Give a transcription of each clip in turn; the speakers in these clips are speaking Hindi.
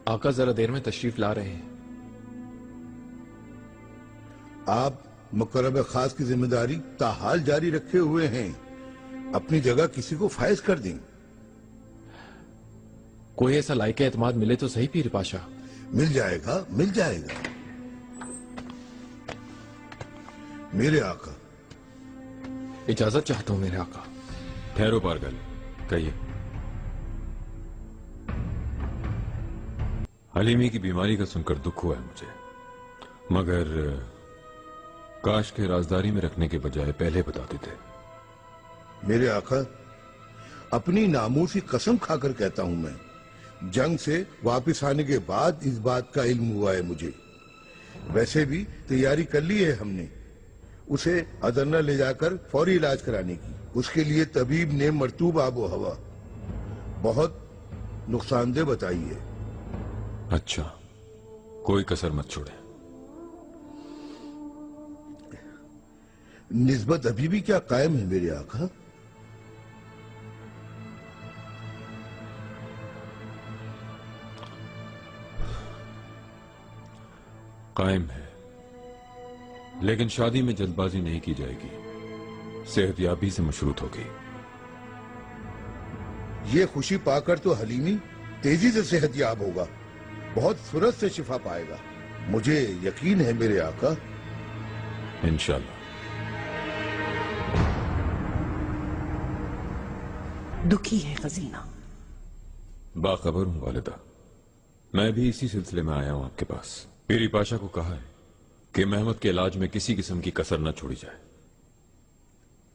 आका जरा देर में तशरीफ ला रहे हैं। आप मुकर्रब खास की जिम्मेदारी ताहाल जारी रखे हुए हैं, अपनी जगह किसी को फायज कर दें। कोई ऐसा लायक एतमाद मिले तो सही पीर पाशा। मिल जाएगा, मिल जाएगा। मेरे आका। इजाजत चाहता हूं मेरे आका। ठहरो पारगल, कहिए। हलीमी की बीमारी का सुनकर दुख हुआ है मुझे, मगर काश के राजदारी में रखने के बजाय पहले बता देते। मेरे आका, अपनी नामूसी कसम खाकर कहता हूं मैं, जंग से वापस आने के बाद इस बात का इल्म हुआ है मुझे। वैसे भी तैयारी कर ली है हमने उसे अदरना ले जाकर फौरी इलाज कराने की। उसके लिए तबीब ने मरतूब आबो हवा बहुत नुकसानदेह बताई है। अच्छा, कोई कसर मत छोड़े। निस्बत अभी भी क्या कायम है मेरे आका? कायम है, लेकिन शादी में जल्दबाजी नहीं की जाएगी, सेहतयाबी से मशरूत होगी। ये खुशी पाकर तो हलीमी तेजी से सेहतयाब होगा, बहुत फुर्सत से शिफा पाएगा, मुझे यकीन है मेरे आका। इंशाल्लाह। दुखी है खजीना। बाखबर हूं वालिदा, मैं भी इसी सिलसिले में आया हूं आपके पास। पीरी पाशा को कहा है कि महमद के इलाज में किसी किस्म की कसर न छोड़ी जाए।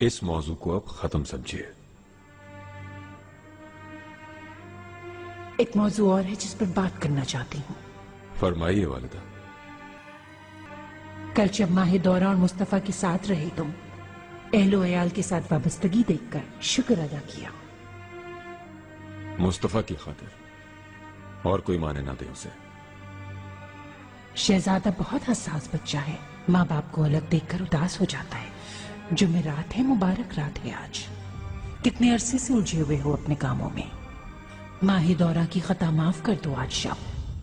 इस मौजू को अब खत्म समझिए। एक मौजू और है जिस पर बात करना चाहती हूँ। फरमाइए वालिदा। कल जब माहे दौरा और मुस्तफा के साथ रहे तुम, अहलो अयाल के साथ वाबस्तगी देखकर शुक्र अदा किया। मुस्तफा की खातिर और कोई माने ना दे उसे। शहजादा बहुत हसास बच्चा है, माँ बाप को अलग देखकर उदास हो जाता है। जुमेरात है, मुबारक रात है आज। कितने अरसे से उलझे हुए हो अपने कामों में। माही दौरा की खता माफ कर दो आज शाम।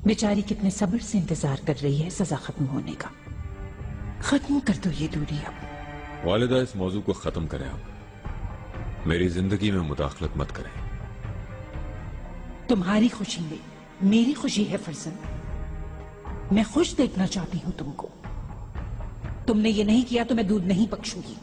बेचारी कितने सब्र से इंतजार कर रही है सजा खत्म होने का। खत्म कर दो ये दूरी अब। वालिदा, इस मौजू को खत्म करें आप। मेरी जिंदगी में मुदाखलत मत करें। तुम्हारी खुशी में मेरी खुशी है फरजंद। मैं खुश देखना चाहती हूं तुमको। तुमने ये नहीं किया तो मैं दूध नहीं बख्शूंगी।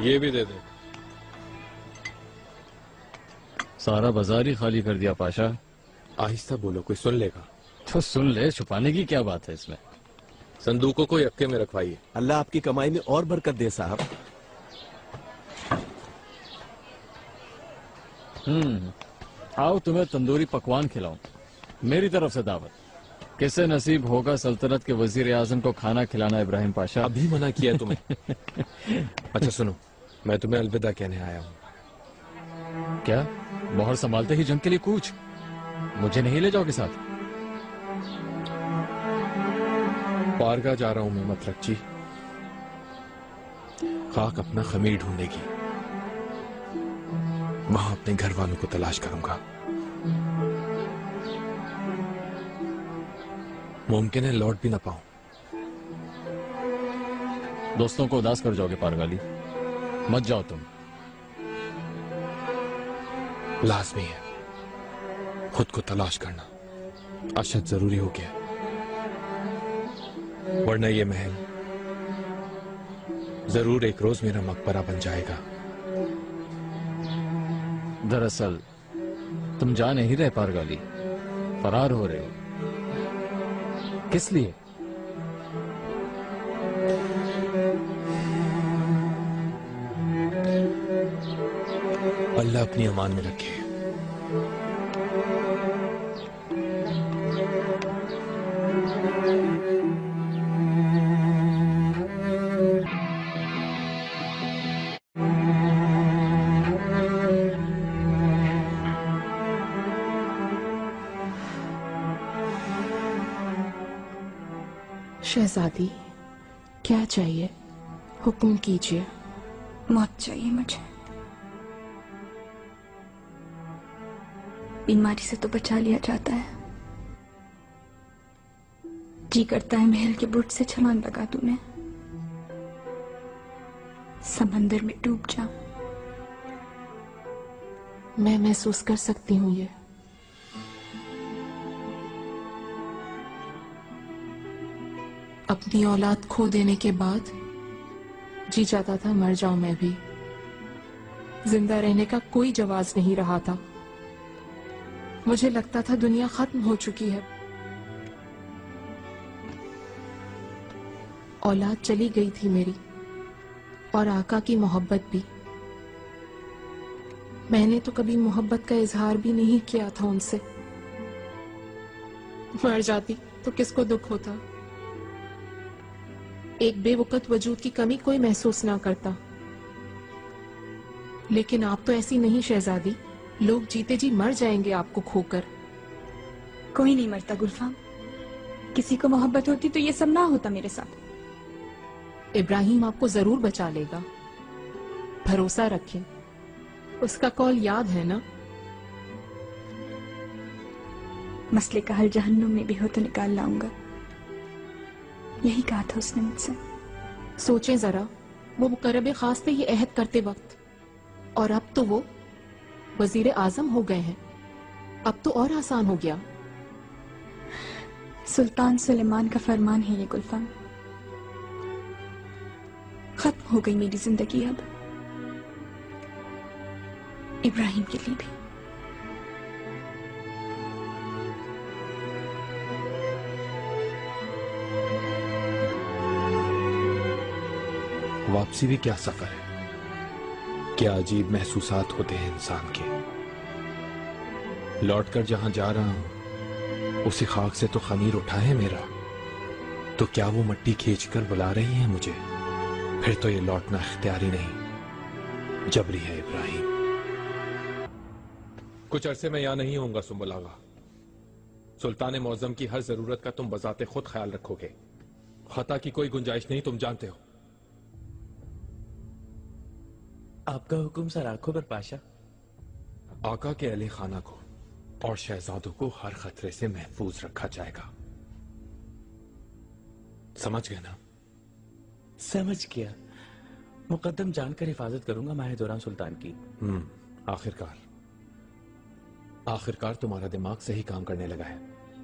ये भी दे दे। सारा बाजार ही खाली कर दिया पाशा। आहिस्ता बोलो, कोई सुन लेगा। तो सुन ले, छुपाने की क्या बात है इसमें। संदूकों को यक्के में रखवाइए। अल्लाह आपकी कमाई में और बरकत दे साहब। आओ तुम्हें तंदूरी पकवान खिलाऊं। मेरी तरफ से दावत। किससे नसीब होगा सल्तनत के वजीर आजम को खाना खिलाना इब्राहिम पाशा। अभी मना किया है तुम्हें। अच्छा सुनो, मैं तुम्हें अलविदा कहने आया हूँ। क्या मोहर संभालते ही जंग के लिए कूच? मुझे नहीं ले जाओगे साथ? पारगा जा रहा हूं मैं मतलक जी। खाक अपना खमीर ढूंढेगी, वहां अपने घर वालों को तलाश करूंगा। मुमकिन है लौट भी ना पाऊं। दोस्तों को उदास कर जाओगे पारगाली, मत जाओ तुम। लाजमी है खुद को तलाश करना, अशद जरूरी हो गया, वरना ये महल जरूर एक रोज मेरा मकबरा बन जाएगा। दरअसल तुम जा नहीं रहे पारगाली, फरार हो रहे हो। किस लिए? अल्लाह अपनी अमान में रखे। शहजादी, क्या चाहिए? हुक्म कीजिए। मौत चाहिए मुझे। बीमारी से तो बचा लिया जाता है, जी करता है महल के बुर्ज से छलांग लगा तूने, समंदर में डूब जा। मैं महसूस कर सकती हूँ ये। अपनी औलाद खो देने के बाद जी चाहता था मर जाऊं मैं भी। जिंदा रहने का कोई जवाज नहीं रहा था। मुझे लगता था दुनिया खत्म हो चुकी है। औलाद चली गई थी मेरी, और आका की मोहब्बत भी। मैंने तो कभी मोहब्बत का इजहार भी नहीं किया था उनसे। मर जाती तो किसको दुख होता। एक बेवकूफ वजूद की कमी कोई महसूस ना करता। लेकिन आप तो ऐसी नहीं शहजादी, लोग जीते जी मर जाएंगे आपको खोकर। कोई नहीं मरता गुलफाम, किसी को मोहब्बत होती तो ये सब ना होता मेरे साथ। इब्राहिम आपको जरूर बचा लेगा, भरोसा रखें। उसका कॉल याद है ना? मसले का हल जहन्नुम में भी हो तो निकाल लाऊंगा, यही कहा था उसने मुझसे। सोचें जरा, वो मुकर्रब खास थे ये अहद करते वक्त, और अब तो वो वजीर आजम हो गए हैं। अब तो और आसान हो गया। सुल्तान सुलेमान का फरमान है ये गुलफाम। खत्म हो गई मेरी जिंदगी अब, इब्राहिम के लिए भी। वापसी भी क्या सफर है, क्या अजीब महसूसात होते हैं इंसान के। लौटकर जहां जा रहा हूं उसी खाक से तो खमीर उठा है मेरा, तो क्या वो मिट्टी खींचकर बुला रही है मुझे? फिर तो ये लौटना इख्तियारी नहीं, जबरी है इब्राहिम। कुछ अरसे में यहां नहीं होऊंगा सुंबुल आगा। सुल्तान मौजम की हर जरूरत का तुम बजाते खुद ख्याल रखोगे। खता की कोई गुंजाइश नहीं, तुम जानते हो। आपका हुक्म सर आंखों पर पाशा। आका के अली खाना को और शहजादों को हर खतरे से महफूज रखा जाएगा, समझ गए ना? समझ गया। मुकद्दम जानकर हिफाजत करूंगा माह दौरान सुल्तान की। आखिरकार आखिरकार तुम्हारा दिमाग सही काम करने लगा है।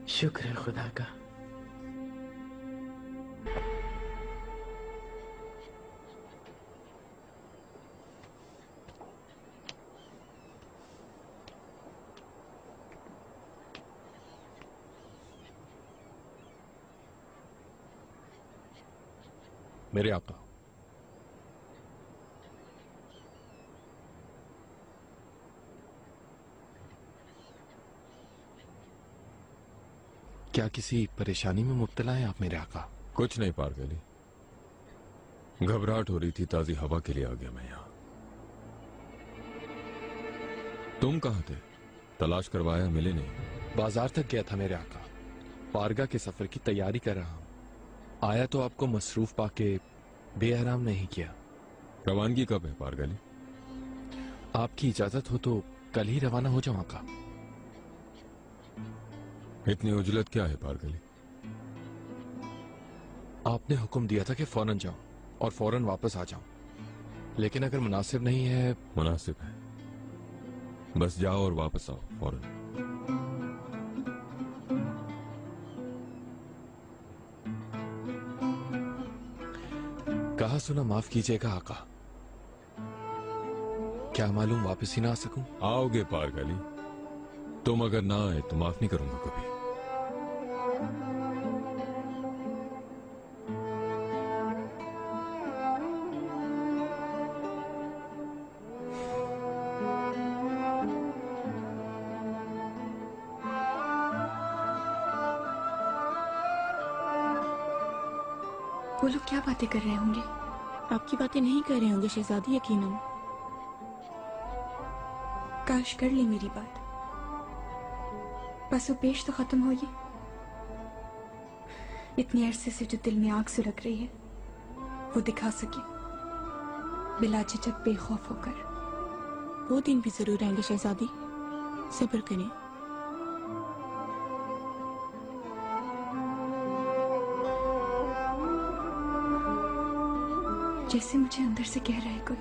शुक्र है खुदा का। मेरे आका, क्या किसी परेशानी में मुब्तला हैं आप मेरे आका? कुछ नहीं पारगली, घबराहट हो रही थी, ताजी हवा के लिए आ गया मैं यहां। तुम कहां थे? तलाश करवाया, मिले नहीं। बाजार तक गया था मेरे आका, पारगा के सफर की तैयारी कर रहा हूं। आया तो आपको मसरूफ पाके बेआराम नहीं किया। रवानगी कब है पारगली? आपकी इजाजत हो तो कल ही रवाना हो जाऊं आका। इतनी उजलत क्या है पारगली? आपने हुक्म दिया था कि फौरन जाऊं और फौरन वापस आ जाऊं, लेकिन अगर मुनासिब नहीं है। मुनासिब है, बस जाओ और वापस आओ फौरन। कहा सुना माफ कीजिएगा आका, क्या मालूम वापस ही ना आ सकूं। आओगे पारगली, तुम अगर ना आए तो माफ नहीं करूंगा कभी। वो लोग क्या बातें कर रहे होंगे? आपकी बातें नहीं कर रहे होंगे शहजादी, यकीनन। काश कर ली मेरी बात, बस वो पेश तो खत्म हो। ये इतने अरसे से जो दिल में आग सुलग रही है वो दिखा सके, बिला झिझक बेखौफ होकर। वो दिन भी जरूर आएंगे शहजादी, सब्र करें। जैसे मुझे अंदर से कह रहा है कोई,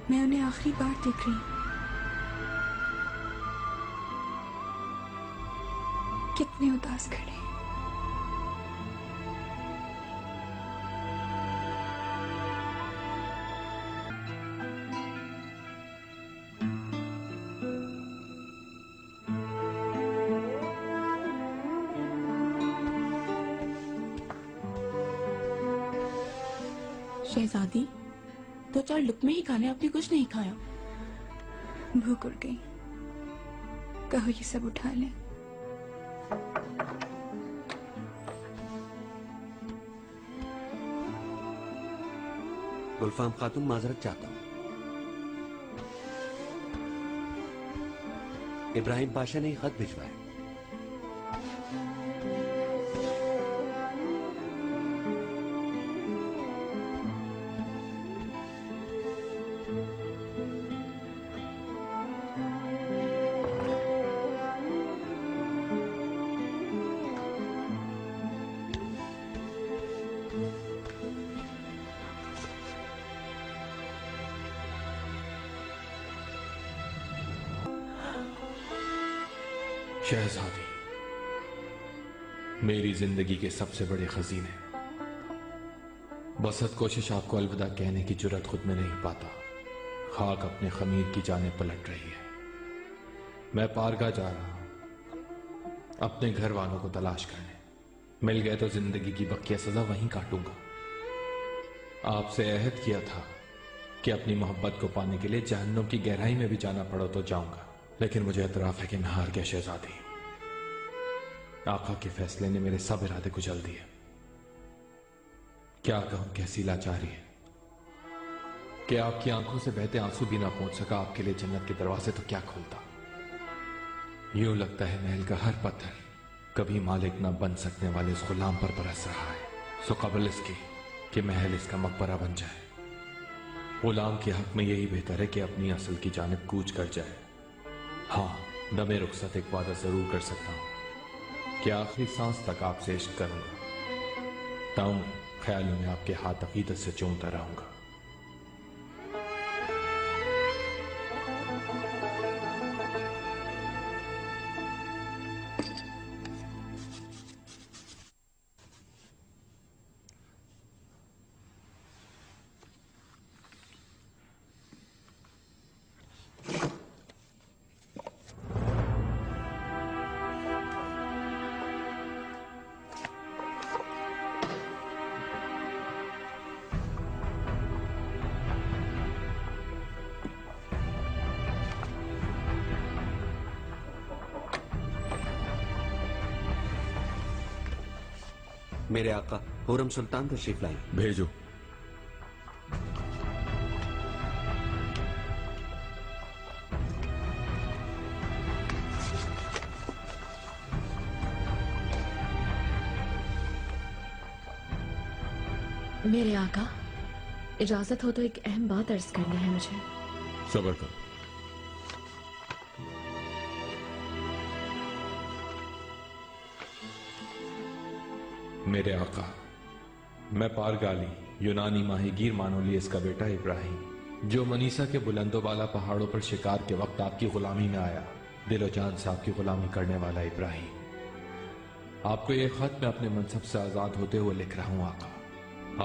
मैं उन्हें आखिरी बार देख रही हूं। कितने उदास खड़े हैं। शहजादी, दो चार लुकमे ही खाने, आपने कुछ नहीं खाया। भूख उड़ गई, कहो ये सब उठा लें। गुलफाम खातून, माजरत चाहता हूं। इब्राहिम पाशा ने खत भिजवाया। शहजादी, मेरी जिंदगी के सबसे बड़े खजीने, बसत कोशिश आपको अलविदा कहने की जुर्रत खुद में नहीं पाता। खाक अपने खमीर की जाने पलट रही है। मैं पारगा जा रहा हूं अपने घर वालों को तलाश करने। मिल गए तो जिंदगी की बकिया सजा वहीं काटूंगा। आपसे अहद किया था कि अपनी मोहब्बत को पाने के लिए जहन्नुम की गहराई में भी जाना पड़ो तो जाऊंगा, लेकिन मुझे एतराफ है कि मैं हार गया शहजादी। आका के फैसले ने मेरे सब इरादे कुचल दिए। क्या कहूं कैसी लाचारी है कि आपकी आंखों से बहते आंसू भी ना पहुंच सका। आपके लिए जन्नत के दरवाजे तो क्या खोलता। यूं लगता है महल का हर पत्थर कभी मालिक ना बन सकने वाले उस गुलाम पर बरस रहा है। सो कबल इसकी कि महल इसका मकबरा बन जाए। गुलाम के हक में यही बेहतर है कि अपनी असल की जानिब कूच कर जाए। हाँ, दमे रुखसत एक वादा जरूर कर सकता हूं कि आखिरी सांस तक आपसे इश्क करूंगा। ताऊं ख्यालों में आपके हाथ अकीदत से चूमता रहूंगा। मेरे आका हुरम सुल्तान तशरीफ लाए। भेजो। मेरे आका, इजाजत हो तो एक अहम बात अर्ज करनी है मुझे। सब्र करो। मेरे आका, मैं पारगाली यूनानी माहीगीर मानोलियस का बेटा इब्राहिम, जो मनीसा के बुलंदोबाला पहाड़ों पर शिकार के वक्त आपकी गुलामी में आया, दिलो जान से आपकी गुलामी करने वाला इब्राहिम। आपको यह खत मैं अपने मनसब से आजाद होते हुए लिख रहा हूं आका।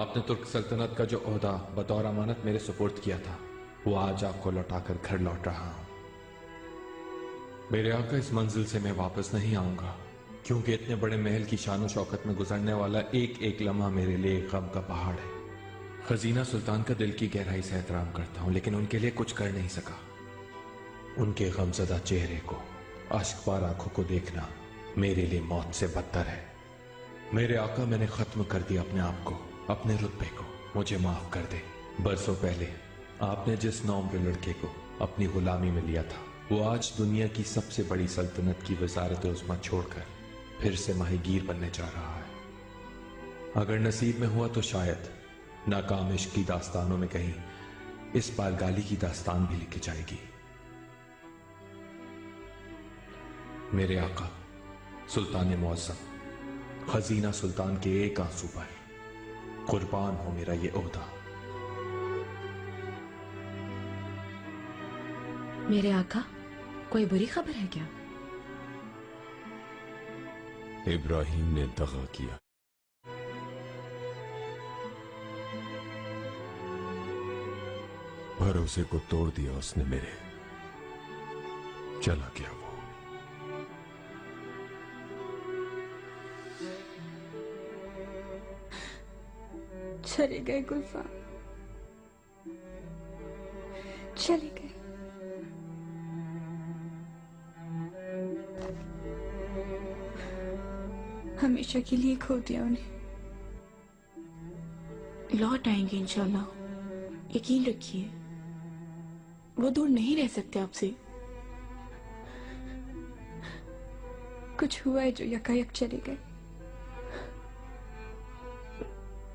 आपने तुर्क सल्तनत का जो ओहदा बतौर अमानत मेरे सुपुर्द किया था, वो आज आपको लौटाकर घर लौट रहा हूं। मेरे आका, इस मंजिल से मैं वापस नहीं आऊंगा, क्योंकि इतने बड़े महल की शान शौकत में गुजरने वाला एक एक लम्हा मेरे लिए एक गम का पहाड़ है। खजीना सुल्तान का दिल की गहराई से एहतराम करता हूं, लेकिन उनके लिए कुछ कर नहीं सका। उनके गमजदा चेहरे को, आशिकबार आंखों को देखना मेरे लिए मौत से बदतर है। मेरे आका, मैंने खत्म कर दिया अपने आप को, अपने रुतबे को, मुझे माफ कर दे। बरसों पहले आपने जिस नौम्र लड़के को अपनी गुलामी में लिया था, वो आज दुनिया की सबसे बड़ी सल्तनत की वजारत उज़्मा छोड़कर फिर से माहीगीर बनने जा रहा है। अगर नसीब में हुआ तो शायद नाकाम इश्क की दास्तानों में कहीं इस पारगाली की दास्तान भी लिखी जाएगी। मेरे आका सुल्तान मुअज़्ज़म, खजीना सुल्तान के एक आंसू पर कुर्बान हो मेरा ये ओहदा। मेरे आका, कोई बुरी खबर है क्या? इब्राहिम ने दगा किया। भरोसे को तोड़ दिया उसने मेरे। चला गया वो। चले गए गुलफाम, चले गए। हमेशा के लिए खो दिया उन्हें। लौट आएंगे इंशाल्लाह, यकीन रखिए। वो दूर नहीं रह सकते आपसे। कुछ हुआ है जो यकायक चले गए।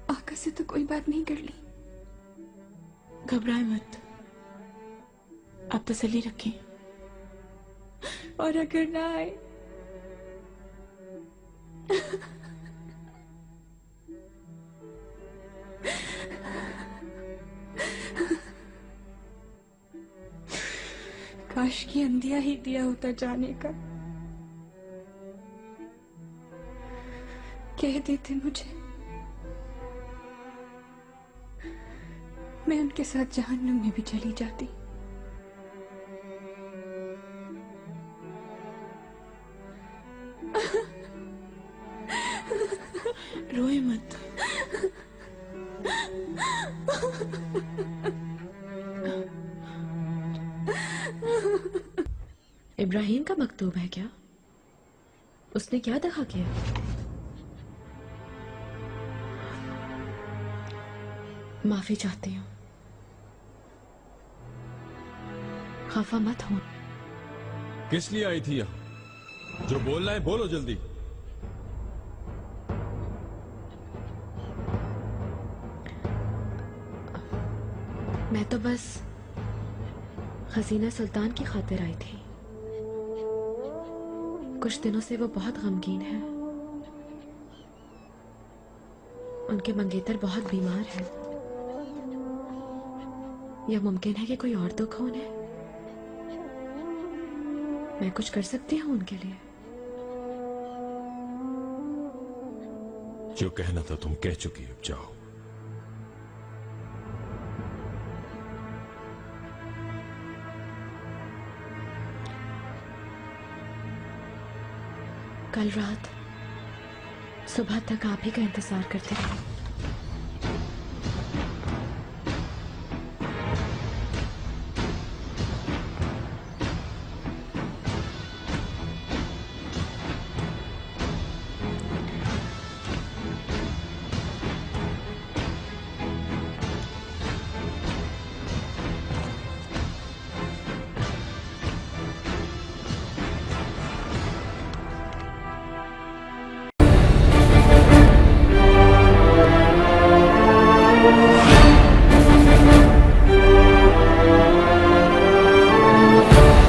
आका से तो कोई बात नहीं कर ली। घबराए मत, आप तसल्ली रखें। और अगर ना आए काश की अंधिया ही दिया होता जाने का। कह देते मुझे, मैं उनके साथ जहन्नुम में भी चली जाती। रोए मत। इब्राहिम का मकतूब है क्या? उसने क्या दगा किया? माफी चाहती हूँ। खफा मत हो। किस लिए आई थी यहां? जो बोलना है बोलो जल्दी। मैं तो बस खजीना सुल्तान की खातिर आई थी। कुछ दिनों से वो बहुत गमगीन है। उनके मंगेतर बहुत बीमार हैं। यह मुमकिन है कि कोई और दुख हो उन्हें। मैं कुछ कर सकती हूँ उनके लिए। जो कहना था तुम कह चुकी, अब जाओ। कल रात सुबह तक आप ही का इंतजार करते रहे। है।